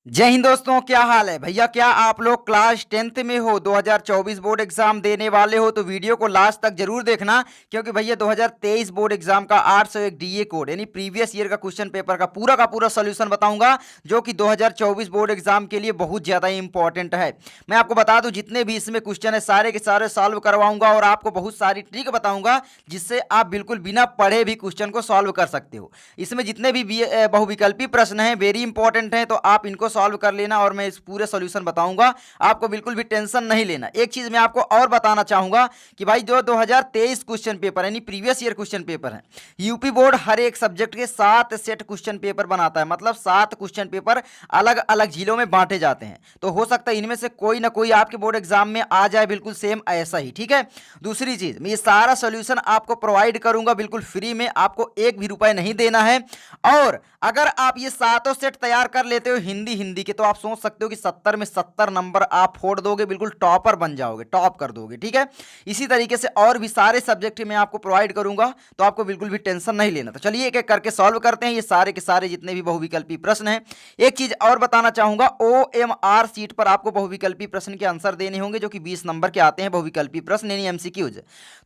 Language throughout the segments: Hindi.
जय हिंद दोस्तों, क्या हाल है भैया। क्या आप लोग क्लास 10th में हो, 2024 बोर्ड एग्जाम देने वाले हो तो वीडियो को लास्ट तक जरूर देखना, क्योंकि भैया 2023 बोर्ड एग्जाम का 801 डीए कोड यानी प्रीवियस ईयर का क्वेश्चन पेपर का पूरा सॉल्यूशन बताऊंगा, जो कि 2024 बोर्ड एग्जाम के लिए बहुत ज्यादा इंपॉर्टेंट है। मैं आपको बता दूं, जितने भी इसमें क्वेश्चन है सारे के सारे सॉल्व करवाऊंगा और आपको बहुत सारी ट्रिक बताऊंगा, जिससे आप बिल्कुल बिना पढ़े भी क्वेश्चन को सॉल्व कर सकते हो। इसमें जितने भी बहुविकल्पी प्रश्न हैं वेरी इंपॉर्टेंट हैं, तो आप इनको सॉल्व कर लेना और मैं इस पूरे सॉल्यूशन बताऊंगा। आपको बिल्कुल भी टेंशन नहीं लेना। एक चीज मैं आपको और बताना चाहूंगा कि भाई जो 2023 क्वेश्चन पेपर यानी प्रीवियस ईयर क्वेश्चन पेपर है, यूपी बोर्ड हर एक सब्जेक्ट के 7 सेट क्वेश्चन पेपर बनाता है, मतलब 7 क्वेश्चन पेपर अलग अलग जिलों में बांटे जाते हैं। तो हो सकता है इनमें से कोई ना कोई आपके बोर्ड एग्जाम में आ जाए, बिल्कुल सेम ऐसा ही। ठीक है। दूसरी चीज, मैं ये सारा सॉल्यूशन आपको प्रोवाइड करूंगा बिल्कुल फ्री में, आपको एक भी रुपए नहीं देना है। और अगर आप ये सातों सेट तैयार कर लेते हो हिंदी हिंदी के, तो आप सोच सकते हो कि 70 में 70 नंबर आप फोड़ दोगे, बिल्कुल टॉपर बन जाओगे, टॉप कर दोगे। ठीक है। इसी तरीके से और भी सारे सब्जेक्ट मैं आपको प्रोवाइड करूंगा, तो आपको बिल्कुल भी टेंशन नहीं लेना। तो चलिए एक एक करके सॉल्व करते हैं ये सारे के सारे जितने भी बहुविकल्पी प्रश्न हैं। एक चीज और बताना चाहूंगा, OMR सीट पर आपको बहुविकल्पी प्रश्न के आंसर देने होंगे, जो कि 20 नंबर के आते हैं बहुविकल्पी प्रश्न यानी एमसीक्यूज।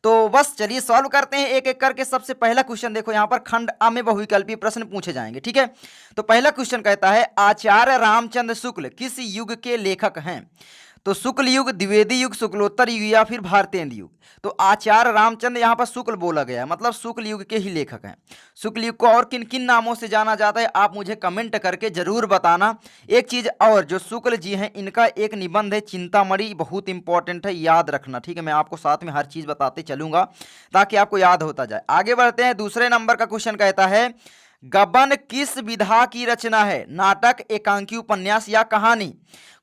तो बस चलिए सॉल्व करते हैं एक एक करके। सबसे पहला क्वेश्चन देखो, यहां पर खंड अ में बहुविकल्पी प्रश्न पूछे जाएंगे। ठीक है। तो पहला क्वेश्चन कहता है, आचार्य रामचंद्र शुक्ल किस युग के लेखक हैं? तो शुक्ल युग, द्विवेदी युग, शुक्लोत्तर युग या फिर भारतेंद्र युग। तो आचार्य रामचंद्र यहां पर शुक्ल बोला गया है, मतलब शुक्ल युग के ही लेखक हैं। शुक्ल युग को और किन किन नामों से जाना जाता है आप मुझे कमेंट करके जरूर बताना। एक चीज और, जो शुक्ल जी हैं इनका एक निबंध है चिंतामणि, बहुत इंपॉर्टेंट है, याद रखना। ठीक है। मैं आपको साथ में हर चीज बताते चलूंगा ताकि आपको याद होता जाए। आगे बढ़ते हैं। दूसरे नंबर का क्वेश्चन कहता है, गबन किस विधा की रचना है? नाटक, एकांकी, उपन्यास या कहानी?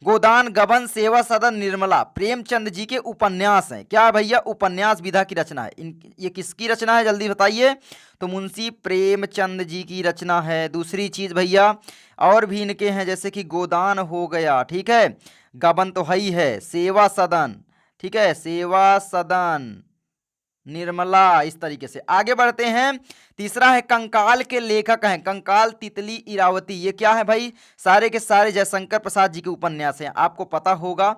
गोदान, गबन, सेवा सदन, निर्मला प्रेमचंद जी के उपन्यास हैं। क्या भैया? उपन्यास विधा की रचना है। ये किसकी रचना है जल्दी बताइए। तो मुंशी प्रेमचंद जी की रचना है। दूसरी चीज भैया, और भी इनके हैं, जैसे कि गोदान हो गया, ठीक है, गबन तो है ही है, सेवा सदन, ठीक है, सेवा सदन, निर्मला, इस तरीके से आगे बढ़ते हैं। तीसरा है, कंकाल के लेखक हैं। कंकाल, तितली, इरावती, ये क्या है भाई? सारे के सारे जयशंकर प्रसाद जी के उपन्यास हैं, आपको पता होगा।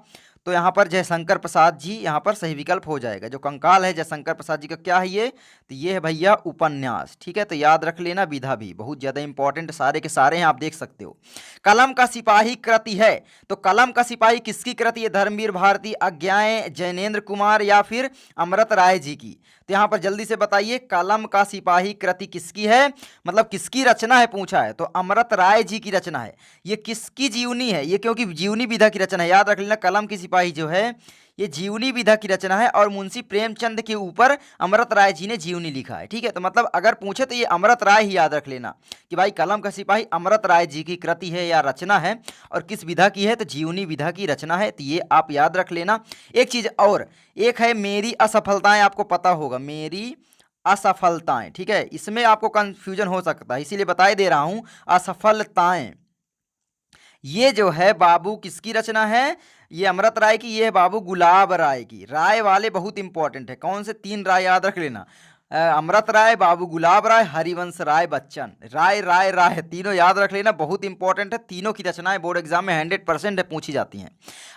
तो यहाँ पर जयशंकर प्रसाद जी यहाँ पर सही विकल्प हो जाएगा। जो कंकाल है जयशंकर प्रसाद जी का, क्या है ये? तो ये है भैया उपन्यास। ठीक है। तो याद रख लेना, विधा भी बहुत ज्यादा इंपॉर्टेंट सारे के सारे हैं, आप देख सकते हो। कलम का सिपाही कृति है। तो कलम का सिपाही किसकी कृति है? धर्मवीर भारती, अज्ञाय, जैनेन्द्र कुमार या फिर अमृत राय जी की? तो यहां पर जल्दी से बताइए, कलम का सिपाही कृति किसकी है, मतलब किसकी रचना है पूछा है, तो अमृत राय जी की रचना है। ये किसकी जीवनी है? ये क्योंकि जीवनी विधा की रचना है, याद रख लेना। कलम की सिपाही जो है ये जीवनी विधा की रचना है, और मुंशी प्रेमचंद के ऊपर अमृत राय जी ने जीवनी लिखा है। ठीक है। तो मतलब अगर पूछे तो ये अमृत राय ही याद रख लेना कि भाई कलम का सिपाही अमृत राय जी की कृति है या रचना है, और किस विधा की है? तो जीवनी विधा की रचना है। तो ये आप याद रख लेना। एक चीज और, एक है मेरी असफलताएं, आपको पता होगा, मेरी असफलताएं। ठीक है। इसमें आपको कंफ्यूजन हो सकता है, इसीलिए बताए दे रहा हूं। असफलताएं ये जो है बाबू किसकी रचना है? ये अमृत राय की, ये है बाबू गुलाब राय की। राय वाले बहुत इंपॉर्टेंट है, कौन से? 3 राय याद रख लेना। अमृत राय, बाबू गुलाब राय, हरिवंश राय बच्चन। राय राय राय तीनों याद रख लेना, बहुत इंपॉर्टेंट है। तीनों की रचनाएं बोर्ड एग्जाम में 100% पूछी जाती हैं।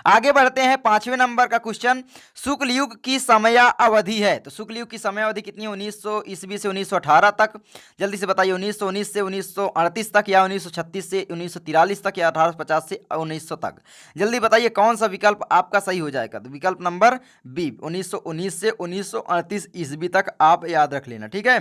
आगे बढ़ते हैं। 5वें नंबर का क्वेश्चन, शुक्ल युग की समयावधि है। तो शुक्ल युग की समयावधि कितनी है? 1900 ईस्वी से 1918 तक। जल्दी से बताइए, 1919 से 1938 तक, या 1936 से 1943 तक, या 1850 से 1900 तक? जल्दी बताइए कौन सा विकल्प आपका सही हो जाएगा। तो विकल्प नंबर बी, 1919 से 1938 ईस्वी तक आप याद रख लेना। ठीक है।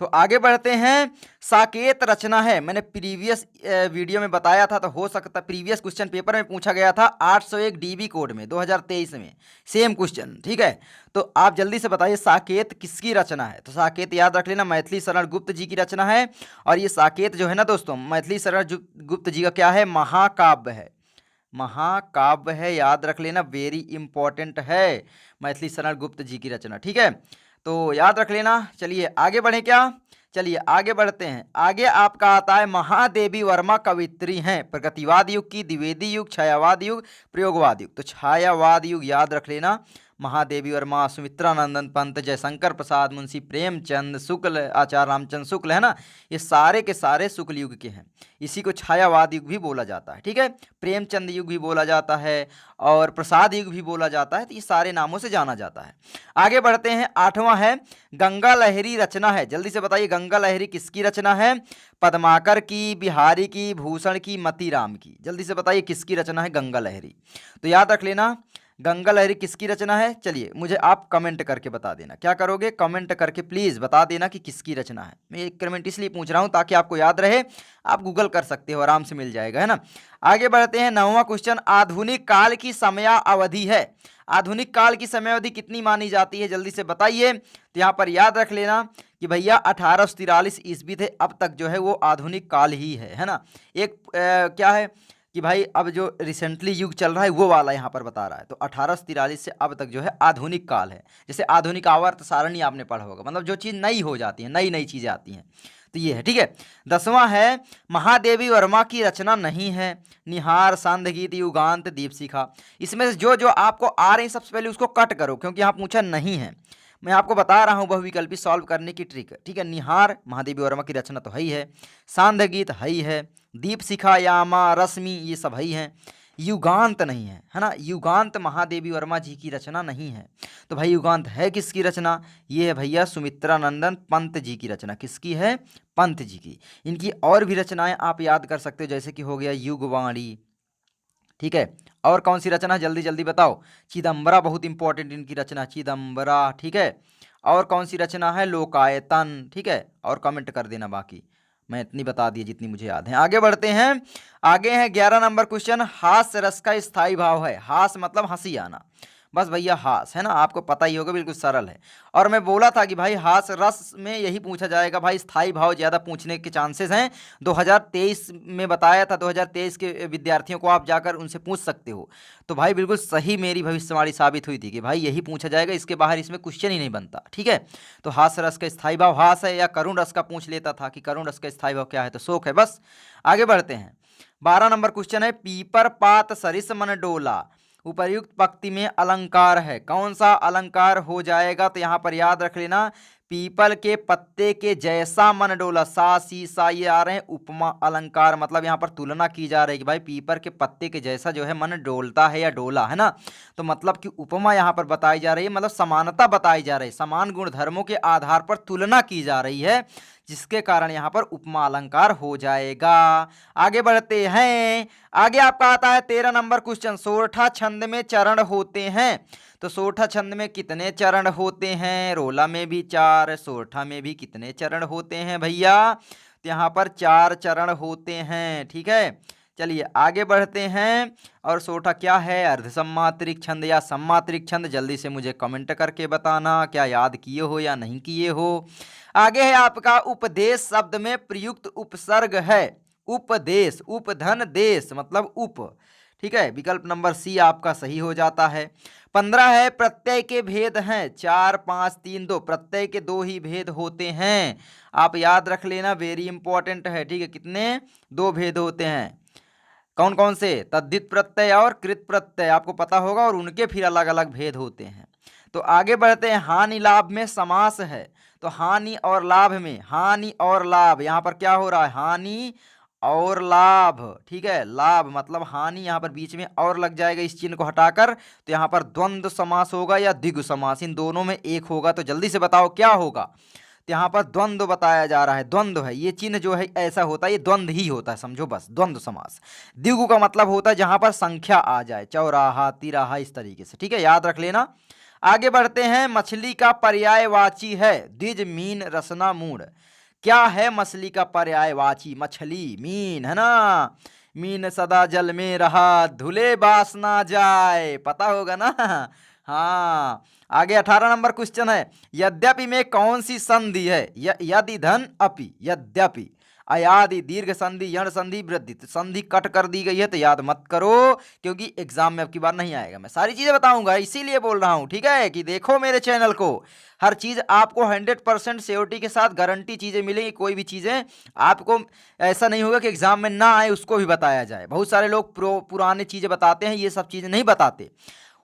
तो आगे बढ़ते हैं। साकेत रचना है, मैंने प्रीवियस वीडियो में बताया था, तो हो सकता प्रीवियस क्वेश्चन पेपर में पूछा गया था 801 डीबी कोड में 2023 में, सेम क्वेश्चन। ठीक है। तो आप जल्दी से बताइए साकेत किसकी रचना है। तो साकेत याद रख लेना, मैथिली शरण गुप्त जी की रचना है। और ये साकेत जो है ना दोस्तों, मैथिली शरण गुप्त जी का क्या है? महाकाव्य है, महाकाव्य है, याद रख लेना, वेरी इंपॉर्टेंट है, मैथिली शरण गुप्त जी की रचना। ठीक है। तो याद रख लेना। चलिए आगे बढ़े क्या? चलिए आगे बढ़ते हैं। आगे आपका आता है, महादेवी वर्मा कवित्री हैं। प्रगतिवाद युग की, द्विवेदी युग, छायावाद युग, प्रयोगवाद युग। तो छायावाद युग याद रख लेना, महादेवी वर्मा, सुमित्रा नंदन पंत, जयशंकर प्रसाद, मुंशी प्रेमचंद शुक्ल, आचार्य रामचंद्र शुक्ल, है ना, ये सारे के सारे शुक्ल युग के हैं। इसी को छायावाद युग भी बोला जाता है, ठीक है। प्रेमचंद युग भी बोला जाता है और प्रसाद युग भी बोला जाता है, तो ये सारे नामों से जाना जाता है। आगे बढ़ते हैं, 8वां है गंगा लहरी रचना है। जल्दी से बताइए गंगा लहरी किसकी रचना है? पद्माकर की, बिहारी की, भूषण की, मतीराम की। जल्दी से बताइए किसकी रचना है गंगा लहरी। तो याद रख लेना गंगा लहरी किसकी रचना है। चलिए मुझे आप कमेंट करके बता देना, क्या करोगे, कमेंट करके प्लीज़ बता देना कि किसकी रचना है। मैं एक कमेंट इसलिए पूछ रहा हूँ ताकि आपको याद रहे, आप गूगल कर सकते हो, आराम से मिल जाएगा, है ना। आगे बढ़ते हैं, 9वां क्वेश्चन, आधुनिक काल की समयावधि है। आधुनिक काल की समयावधि कितनी मानी जाती है, जल्दी से बताइए। तो यहाँ पर याद रख लेना कि भैया 1843 ईस्वी से अब तक जो है वो आधुनिक काल ही है ना। एक क्या है कि भाई अब जो रिसेंटली युग चल रहा है वो वाला यहाँ पर बता रहा है। तो 1843 से अब तक जो है आधुनिक काल है। जैसे आधुनिक आवर्त सारणी आपने पढ़ा होगा, मतलब जो चीज़ नई हो जाती है, नई नई चीज़ें आती हैं, तो ये है, ठीक है। 10वां है महादेवी वर्मा की रचना नहीं है। निहार, सांध्य गीत, युगांत, दीपशिखा। इसमें से जो जो आपको आ रही सबसे पहले उसको कट करो, क्योंकि यहाँ पूछा नहीं है। मैं आपको बता रहा हूँ बहुविकल्पी सॉल्व करने की ट्रिक, ठीक है। निहार महादेवी वर्मा की रचना तो है ही है, सांध्य गीत है ही है, दीपशिखा, यामा, रश्मि ये सब है ही हैं। युगांत नहीं है ना, युगांत महादेवी वर्मा जी की रचना नहीं है। तो भाई युगांत है किसकी रचना? ये है भैया सुमित्रा नंदन पंत जी की रचना। किसकी है? पंत जी की। इनकी और भी रचनाएं आप याद कर सकते हो, जैसे कि हो गया युगवाणी, ठीक है। और कौन सी रचना, जल्दी जल्दी बताओ। चिदम्बरा बहुत इंपॉर्टेंट इनकी रचना, चिदम्बरा, ठीक है। और कौन सी रचना है? लोकायतन, ठीक है। और कमेंट कर देना, बाकी मैं इतनी बता दी जितनी मुझे याद है। आगे बढ़ते हैं, आगे है 11 नंबर क्वेश्चन, हास्य रस का स्थायी भाव है। हास मतलब हंसी आना, बस भैया हास, है ना, आपको पता ही होगा, बिल्कुल सरल है। और मैं बोला था कि भाई हास रस में यही पूछा जाएगा, भाई स्थायी भाव ज़्यादा पूछने के चांसेस हैं। 2023 में बताया था, 2023 के विद्यार्थियों को आप जाकर उनसे पूछ सकते हो। तो भाई बिल्कुल सही मेरी भविष्यवाणी साबित हुई थी कि भाई यही पूछा जाएगा, इसके बाहर इसमें क्वेश्चन ही नहीं बनता, ठीक है। तो हास रस का स्थायी भाव हास है, या करुण रस का पूछ लेता था कि करुण रस का स्थायी भाव क्या है, तो शोक है, बस। आगे बढ़ते हैं, 12 नंबर क्वेश्चन है, पीपर पात सरिस मन डोला। उपर्युक्त पंक्ति में अलंकार है, कौन सा अलंकार हो जाएगा? तो यहाँ पर याद रख लेना, पीपल के पत्ते के जैसा मन डोला। सा, सी, सा ये आ रहे हैं उपमा अलंकार, मतलब यहाँ पर तुलना की जा रही है कि भाई पीपल के पत्ते के जैसा जो है मन डोलता है या डोला, है ना। तो मतलब कि उपमा यहाँ पर बताई जा रही है, मतलब समानता बताई जा रही है, समान गुण धर्मों के आधार पर तुलना की जा रही है, जिसके कारण यहाँ पर उपमा अलंकार हो जाएगा। आगे बढ़ते हैं, आगे आपका आता है 13 नंबर क्वेश्चन, सोरठा छंद में चरण होते हैं। तो सोरठा छंद में कितने चरण होते हैं? रोला में भी 4, सोरठा में भी कितने चरण होते हैं भैया? तो यहाँ पर 4 चरण होते हैं, ठीक है। चलिए आगे बढ़ते हैं, और सोरठा क्या है? अर्ध सम्मात्रिक छंद या सम्मात्रिक छंद? जल्दी से मुझे कमेंट करके बताना, क्या याद किए हो या नहीं किए हो। आगे है आपका उपदेश शब्द में प्रयुक्त उपसर्ग है। उपदेश, उपधन देश मतलब उप, ठीक है। विकल्प नंबर सी आपका सही हो जाता है। 15 है, प्रत्यय के भेद हैं 4, 5, 3, 2। प्रत्यय के 2 ही भेद होते हैं, आप याद रख लेना, वेरी इंपॉर्टेंट है, ठीक है। कितने? 2 भेद होते हैं, कौन कौन से? तद्धित प्रत्यय और कृत प्रत्यय, आपको पता होगा, और उनके फिर अलग अलग भेद होते हैं। तो आगे बढ़ते हैं, हानि लाभ में समास है। तो हानि और लाभ में, हानि और लाभ, यहाँ पर क्या हो रहा है? हानि और लाभ, ठीक है। लाभ मतलब हानि, यहाँ पर बीच में और लग जाएगा इस चिन्ह को हटाकर, तो यहाँ पर द्वंद्व समास होगा या द्विगु समास, इन दोनों में एक होगा। तो जल्दी से बताओ क्या होगा? तो यहाँ पर द्वंद्व बताया जा रहा है, द्वंद्व है, ये चिन्ह जो है ऐसा होता है, ये द्वंद्व ही होता है, समझो बस, द्वंद्व समास। द्विगु का मतलब होता है जहाँ पर संख्या आ जाए, चौराहा, तिराहा, इस तरीके से, ठीक है, याद रख लेना। आगे बढ़ते हैं, मछली का पर्यायवाची है द्विज, मीन, रसना, मूढ़। क्या है मछली का पर्यायवाची? मछली, मीन, है ना। मीन सदा जल में रहा, धुले बास ना जाए, पता होगा ना। हाँ, आगे 18 नंबर क्वेश्चन है, यद्यपि में कौन सी संधि है? यदि धन अपि, यद्यपि, अयादि, दीर्घ संधि, यण संधि, वृद्धि। तो संधि कट कर दी गई है, तो याद मत करो, क्योंकि एग्जाम में अब की बार नहीं आएगा। मैं सारी चीजें बताऊंगा, इसीलिए बोल रहा हूं, ठीक है, कि देखो मेरे चैनल को, हर चीज आपको 100% श्योरिटी के साथ गारंटी चीजें मिलेंगी। कोई भी चीजें आपको ऐसा नहीं होगा कि एग्जाम में ना आए, उसको भी बताया जाए। बहुत सारे लोग पुराने चीजें बताते हैं, ये सब चीजें नहीं बताते।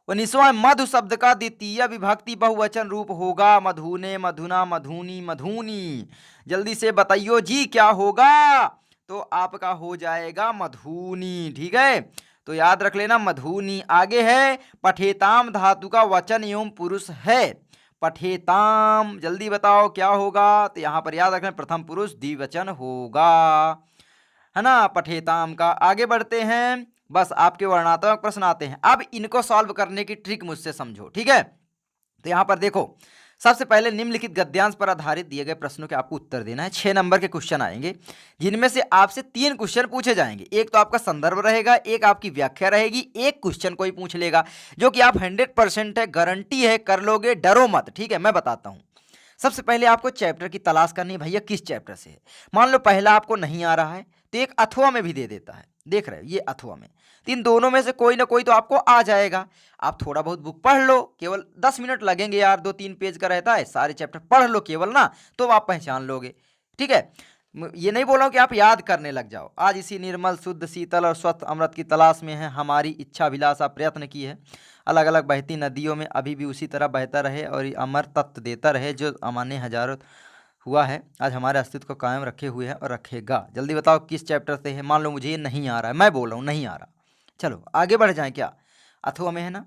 19वां मधु शब्द का द्वितीय विभक्ति बहुवचन रूप होगा मधुने, मधुना, मधुनी, मधुनी। जल्दी से बताइयो जी क्या होगा? तो आपका हो जाएगा मधुनी। ठीक है, तो याद रख लेना मधुनी। आगे है पठेताम धातु का वचन एवं पुरुष है। पठेताम, जल्दी बताओ क्या होगा? तो यहां पर याद रखना प्रथम पुरुष द्विवचन होगा, है ना, पठेताम का। आगे बढ़ते हैं, बस आपके वर्णात्मक प्रश्न आते हैं। अब इनको सॉल्व करने की ट्रिक मुझसे समझो। ठीक है, तो यहां पर देखो, सबसे पहले निम्नलिखित गद्यांश पर आधारित दिए गए प्रश्नों के आपको उत्तर देना है। 6 नंबर के क्वेश्चन आएंगे, जिनमें से आपसे 3 क्वेश्चन पूछे जाएंगे। एक तो आपका संदर्भ रहेगा, एक आपकी व्याख्या रहेगी, एक क्वेश्चन कोई पूछ लेगा, जो कि आप 100% है, गारंटी है कर लोगे, डरो मत। ठीक है, मैं बताता हूं। सबसे पहले आपको चैप्टर की तलाश करनी है, भैया किस चैप्टर से है। मान लो पहला आपको नहीं आ रहा है तो एक अथवा में भी दे देता है, देख रहे हो ये अथवा में, तो इन दोनों में से कोई ना कोई तो आपको आ जाएगा। आप थोड़ा बहुत बुक पढ़ लो, केवल 10 मिनट लगेंगे यार, 2-3 पेज का रहता है, सारे चैप्टर पढ़ लो केवल ना, तो आप पहचान लोगे। ठीक है, ये नहीं बोल रहा हूं कि आप याद करने लग जाओ। आज इसी निर्मल शुद्ध शीतल और स्वस्थ अमृत की तलाश में है, हमारी इच्छा अभिलाषा प्रयत्न की है, अलग अलग बहती नदियों में अभी भी उसी तरह बहता रहे और अमर तत्व देता रहे जो अमान्य हजारों हुआ है, आज हमारे अस्तित्व को कायम रखे हुए है और रखेगा। जल्दी बताओ किस चैप्टर से है। मान लो मुझे ये नहीं आ रहा है, मैं बोल रहा हूँ नहीं आ रहा, चलो आगे बढ़ जाएं। क्या अथवा में है ना,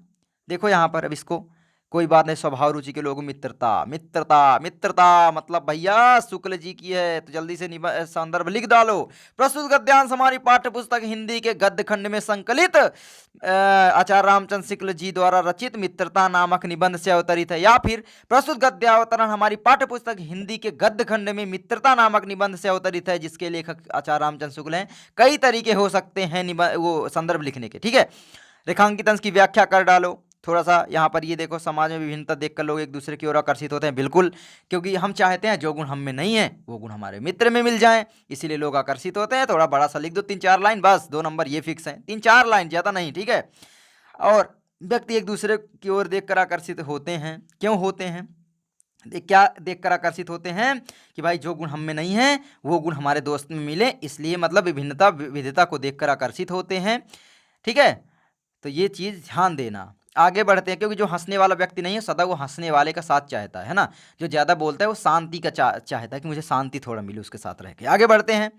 देखो यहाँ पर। अब इसको कोई बात नहीं, स्वभाव रुचि के लोगों, मित्रता, मित्रता, मित्रता मतलब भैया शुक्ल जी की है, तो जल्दी से संदर्भ लिख डालो। प्रस्तुत गद्यांश हमारी पाठ्य पुस्तक हिंदी के गद्य खंड में संकलित आचार्य रामचंद्र शुक्ल जी द्वारा रचित मित्रता नामक निबंध से अवतरित है, या फिर प्रस्तुत गद्यावतरण हमारी पाठ्य पुस्तक हिंदी के गद्य खंड में मित्रता नामक निबंध से अवतरित है, जिसके लेखक आचार्य रामचंद्र शुक्ल हैं। कई तरीके हो सकते हैं वो संदर्भ लिखने के। ठीक है, रेखांकित अंश की व्याख्या कर डालो थोड़ा सा। यहाँ पर ये देखो, समाज में विभिन्नता देखकर लोग एक दूसरे की ओर आकर्षित होते हैं। बिल्कुल, क्योंकि हम चाहते हैं जो गुण हम में नहीं है वो गुण हमारे मित्र में मिल जाएं, इसीलिए लोग आकर्षित होते हैं। थोड़ा बड़ा सा लिख दो, 3-4 लाइन, बस 2 नंबर ये फिक्स है, 3-4 लाइन, ज़्यादा नहीं। ठीक है, और व्यक्ति एक दूसरे की ओर देखकर आकर्षित होते हैं। क्यों होते हैं? क्या देखकर आकर्षित होते हैं? कि भाई जो गुण हम में नहीं है वो गुण हमारे दोस्त में मिले, इसलिए मतलब विभिन्नता विविधता को देखकर आकर्षित होते हैं। ठीक है, तो ये चीज़ ध्यान देना। आगे बढ़ते हैं, क्योंकि जो हंसने वाला व्यक्ति नहीं है सदा वो हंसने वाले का साथ चाहता है ना। जो ज़्यादा बोलता है वो शांति का चाहता है कि मुझे शांति थोड़ा मिले उसके साथ रह के। आगे बढ़ते हैं,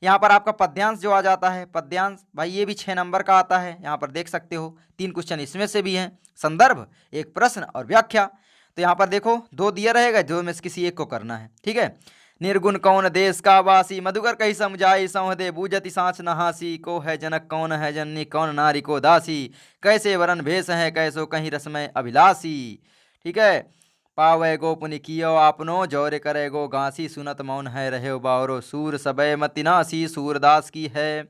यहाँ पर आपका पद्यांश जो आ जाता है, पद्यांश भाई ये भी 6 नंबर का आता है। यहाँ पर देख सकते हो 3 क्वेश्चन इसमें से भी हैं, संदर्भ, एक प्रश्न और व्याख्या। तो यहाँ पर देखो 2 दिया रहेगा, 2 में से किसी एक को करना है। ठीक है, निर्गुण कौन देश का वासी, मधुकर कही समझाई संहदे, बूझति सांच नहासी, को है जनक कौन है जननी, कौन नारी को दासी, कैसे वरन भेष है कैसो कहीं रसमय अभिलाषी। ठीक है, पावे गो पुनि कियो आपनो, जौरे करे गो घासी, सुनत मौन है रहे बावरो, सूर सबय मतिनासी। सूरदास की है,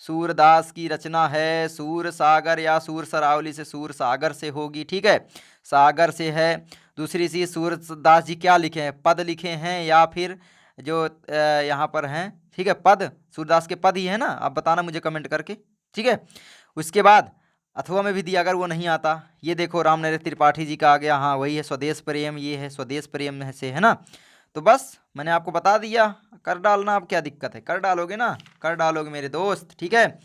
सूरदास की रचना है। सूर सागर या सूर सरावली से सूर सागर से होगी। ठीक है, सागर से है। दूसरी चीज़, सूरदास जी क्या लिखे हैं, पद लिखे हैं या फिर जो यहाँ पर हैं, ठीक है, पद, सूरदास के पद ही है ना, आप बताना मुझे कमेंट करके। ठीक है, उसके बाद अथवा में भी दिया, अगर वो नहीं आता, ये देखो राम नरेश त्रिपाठी जी का आ गया, हाँ वही है स्वदेश प्रेम, ये है स्वदेश प्रेम से, है ना। तो बस मैंने आपको बता दिया, कर डालना। अब क्या दिक्कत है, कर डालोगे ना, कर डालोगे मेरे दोस्त। ठीक है,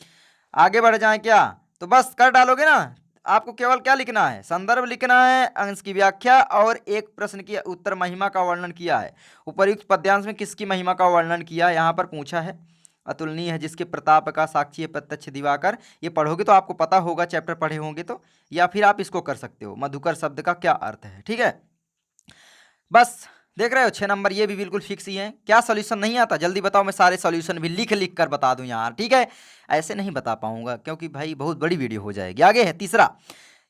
आगे बढ़ जाएं क्या, तो बस कर डालोगे ना। आपको केवल क्या लिखना है, संदर्भ लिखना है, अंश की व्याख्या और एक प्रश्न की उत्तर महिमा का वर्णन किया है। उपर्युक्त पद्यांश में किसकी महिमा का वर्णन किया है यहाँ पर पूछा है। अतुलनीय है जिसके प्रताप का साक्षी है प्रत्यक्ष दिवाकर। ये पढ़ोगे तो आपको पता होगा, चैप्टर पढ़े होंगे तो, या फिर आप इसको कर सकते हो, मधुकर शब्द का क्या अर्थ है। ठीक है, बस देख रहे हो 6 नंबर ये भी बिल्कुल फिक्स ही है। क्या सॉल्यूशन नहीं आता, जल्दी बताओ, मैं सारे सॉल्यूशन भी लिख लिख कर बता दूं यार। ठीक है, ऐसे नहीं बता पाऊंगा क्योंकि भाई बहुत बड़ी वीडियो हो जाएगी। आगे है तीसरा,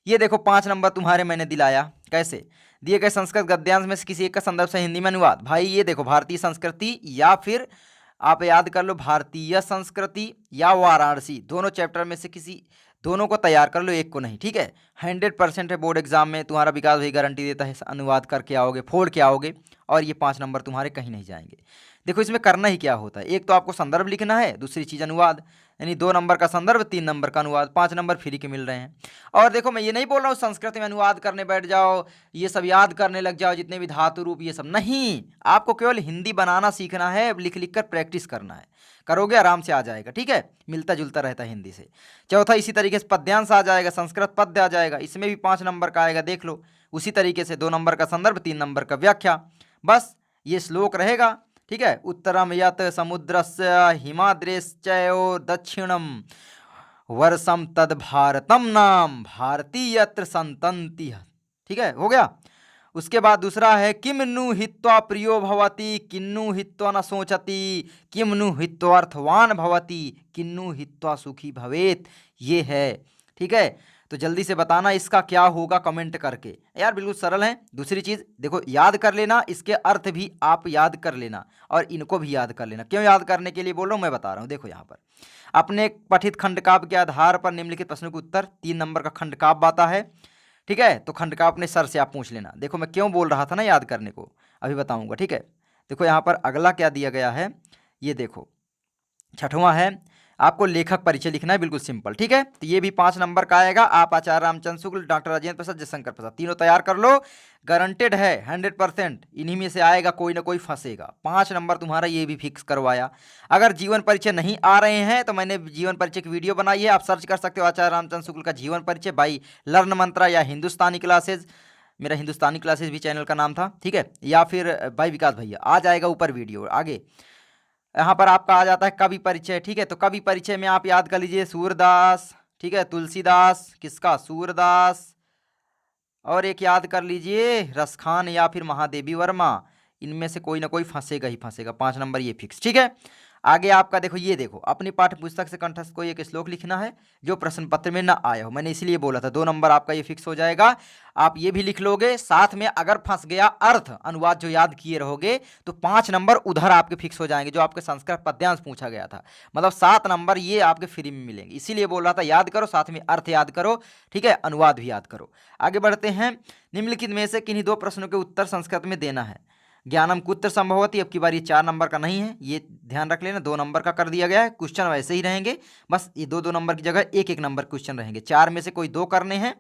ये देखो 5 नंबर तुम्हारे मैंने दिलाया। कैसे, दिए गए संस्कृत गद्यांश में से किसी एक का संदर्भ से हिंदी में अनुवाद। भाई ये देखो, भारतीय संस्कृति या फिर आप याद कर लो भारतीय संस्कृति या वाराणसी, दोनों चैप्टर में से किसी दोनों को तैयार कर लो, एक को नहीं। ठीक है, 100% है बोर्ड एग्जाम में, तुम्हारा विकास भी गारंटी देता है, अनुवाद करके आओगे, फोड़ के आओगे, और ये 5 नंबर तुम्हारे कहीं नहीं जाएंगे। देखो इसमें करना ही क्या होता है, एक तो आपको संदर्भ लिखना है, दूसरी चीज़ अनुवाद। यानी 2 नंबर का संदर्भ, 3 नंबर का अनुवाद, 5 नंबर फ्री के मिल रहे हैं। और देखो मैं ये नहीं बोल रहा हूँ संस्कृत में अनुवाद करने बैठ जाओ, ये सब याद करने लग जाओ, जितने भी धातु रूप ये सब नहीं, आपको केवल हिंदी बनाना सीखना है, लिख लिख कर प्रैक्टिस करना है, करोगे आराम से आ जाएगा। ठीक है, मिलता जुलता रहता है हिंदी से। चौथा इसी तरीके से पद्यांश आ जाएगा, संस्कृत पद्य आ जाएगा, इसमें भी 5 नंबर का आएगा, देख लो। उसी तरीके से 2 नंबर का संदर्भ, 3 नंबर का व्याख्या, बस ये श्लोक रहेगा। ठीक है, उत्तरम यत समुद्रस्य हिमाद्रेश्चयो दक्षिणम वर्षम तद भारतम नाम भारतीयत्र संतन्ति। ठीक है, हो गया। उसके बाद दूसरा है किम नु हित्वा प्रियो भवति किन्नु हित्वा न सोचति किम नु हित्वा अर्थवान भवति किन्नु हित्वा सुखी भवेत, ये है। ठीक है, तो जल्दी से बताना इसका क्या होगा कमेंट करके यार, बिल्कुल सरल है। दूसरी चीज देखो, याद कर लेना, इसके अर्थ भी आप याद कर लेना और इनको भी याद कर लेना। क्यों याद करने के लिए बोल रहा हूँ मैं बता रहा हूँ। देखो यहाँ पर अपने पठित खंडकाव्य के आधार पर निम्नलिखित प्रश्नों के उत्तर, 3 नंबर का खंडकाव्य आता है। ठीक है, तो खंडकाव्य अपने सर से आप पूछ लेना। देखो मैं क्यों बोल रहा था ना याद करने को, अभी बताऊंगा। ठीक है, देखो यहाँ पर अगला क्या दिया गया है, ये देखो 6वां है, आपको लेखक परिचय लिखना है, बिल्कुल सिंपल। ठीक है, तो ये भी 5 नंबर का आएगा। आप आचार्य रामचंद्र शुक्ल, डॉक्टर राजेंद्र प्रसाद, जयशंकर प्रसाद, तीनों तैयार कर लो, गारंटेड है 100%, इन्हीं में से आएगा, कोई ना कोई फंसेगा। 5 नंबर तुम्हारा ये भी फिक्स करवाया। अगर जीवन परिचय नहीं आ रहे हैं तो मैंने जीवन परिचय की वीडियो बनाई है, आप सर्च कर सकते हो आचार्य रामचंद्र शुक्ल का जीवन परिचय बाई लर्न मंत्रा या हिंदुस्तानी क्लासेज, मेरा हिंदुस्तानी क्लासेज भी चैनल का नाम था। ठीक है, या फिर भाई विकास भैया, आ जाएगा ऊपर वीडियो। आगे यहाँ पर आपका आ जाता है कवि परिचय। ठीक है, तो कवि परिचय में आप याद कर लीजिए सूरदास, ठीक है, तुलसीदास, किसका, सूरदास, और एक याद कर लीजिए रसखान या फिर महादेवी वर्मा, इनमें से कोई ना कोई फंसेगा ही फंसेगा। 5 नंबर ये फिक्स। ठीक है, आगे आपका देखो, ये देखो अपनी पाठ्य पुस्तक से कंठस्थ कोई एक श्लोक लिखना है जो प्रश्न पत्र में ना आया हो, मैंने इसलिए बोला था। 2 नंबर आपका ये फिक्स हो जाएगा। आप ये भी लिख लोगे, साथ में अगर फंस गया अर्थ अनुवाद जो याद किए रहोगे तो 5 नंबर उधर आपके फिक्स हो जाएंगे, जो आपके संस्कृत पद्यांश पूछा गया था। मतलब 7 नंबर ये आपके फ्री में मिलेंगे, इसीलिए बोल रहा था याद करो, साथ में अर्थ याद करो। ठीक है, अनुवाद भी याद करो। आगे बढ़ते हैं, निम्नलिखित में से किन्हीं 2 प्रश्नों के उत्तर संस्कृत में देना है। ज्ञानम कुत्र संभवती, अब की बार ये 4 नंबर का नहीं है, ये ध्यान रख लेना, 2 नंबर का कर दिया गया है। क्वेश्चन वैसे ही रहेंगे, बस ये 2-2 नंबर की जगह 1-1 नंबर क्वेश्चन रहेंगे। 4 में से कोई 2 करने हैं।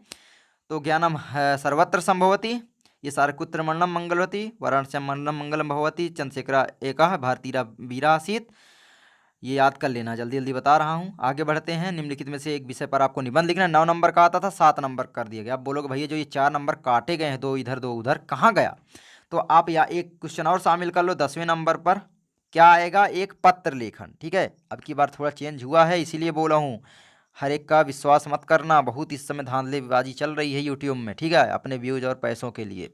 तो ज्ञानम सर्वत्र संभवती, ये सारे कुत्र मंडलम मंगलवती, वाराणसी मंडलम मंगलम भगवती, चंद्रशेखरा एका भारतीरा वीरासीत, ये याद कर लेना, जल्दी जल्दी बता रहा हूँ। आगे बढ़ते हैं, निम्नलिखित में से एक विषय पर आपको निबंध लिखना है। 9 नंबर का आता था, 7 नंबर कर दिया गया। आप बोलोगे भैया जो ये 4 नंबर काटे गए हैं, 2 इधर 2 उधर, कहाँ गया? तो आप या एक क्वेश्चन और शामिल कर लो। 10वें नंबर पर क्या आएगा, एक पत्र लेखन। ठीक है, अब की बार थोड़ा चेंज हुआ है, इसीलिए बोला हूँ, हर एक का विश्वास मत करना, बहुत इस समय धांधलेबाजी चल रही है यूट्यूब में। ठीक है, अपने व्यूज और पैसों के लिए।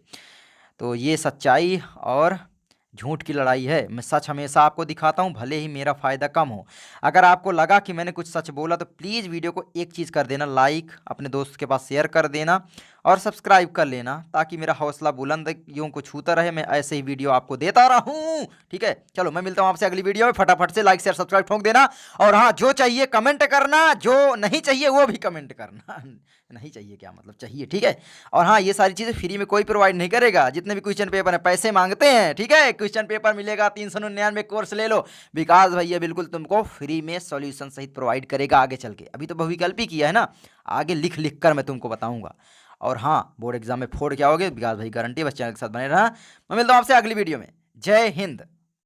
तो ये सच्चाई और झूठ की लड़ाई है। मैं सच हमेशा आपको दिखाता हूँ, भले ही मेरा फ़ायदा कम हो। अगर आपको लगा कि मैंने कुछ सच बोला तो प्लीज़ वीडियो को एक चीज़ कर देना, लाइक, अपने दोस्त के पास शेयर कर देना और सब्सक्राइब कर लेना, ताकि मेरा हौसला बुलंद यूँ को छूता रहे, मैं ऐसे ही वीडियो आपको देता रहूँ। ठीक है, चलो मैं मिलता हूँ आपसे अगली वीडियो में। फटाफट से लाइक शेयर सब्सक्राइब ठोक देना, और हाँ, जो चाहिए कमेंट करना, जो नहीं चाहिए वो भी कमेंट करना। नहीं चाहिए क्या मतलब, चाहिए। ठीक है, और हाँ, ये सारी चीज़ें फ्री में कोई प्रोवाइड नहीं करेगा। जितने भी क्वेश्चन पेपर हैं पैसे मांगते हैं। ठीक है, क्वेश्चन पेपर मिलेगा 399, कोर्स ले लो, विकास भैया बिल्कुल तुमको फ्री में सॉल्यूशन सहित प्रोवाइड करेगा आगे चल के। अभी तो बहुविकल्पी किया है ना, आगे लिख लिख कर मैं तुमको बताऊंगा। और हाँ, बोर्ड एग्जाम में फोड़ क्या होगे, विकास भाई गारंटी, बस चैनल के साथ बने रहना। मैं मिलता हूँ आपसे अगली वीडियो में। जय हिंद।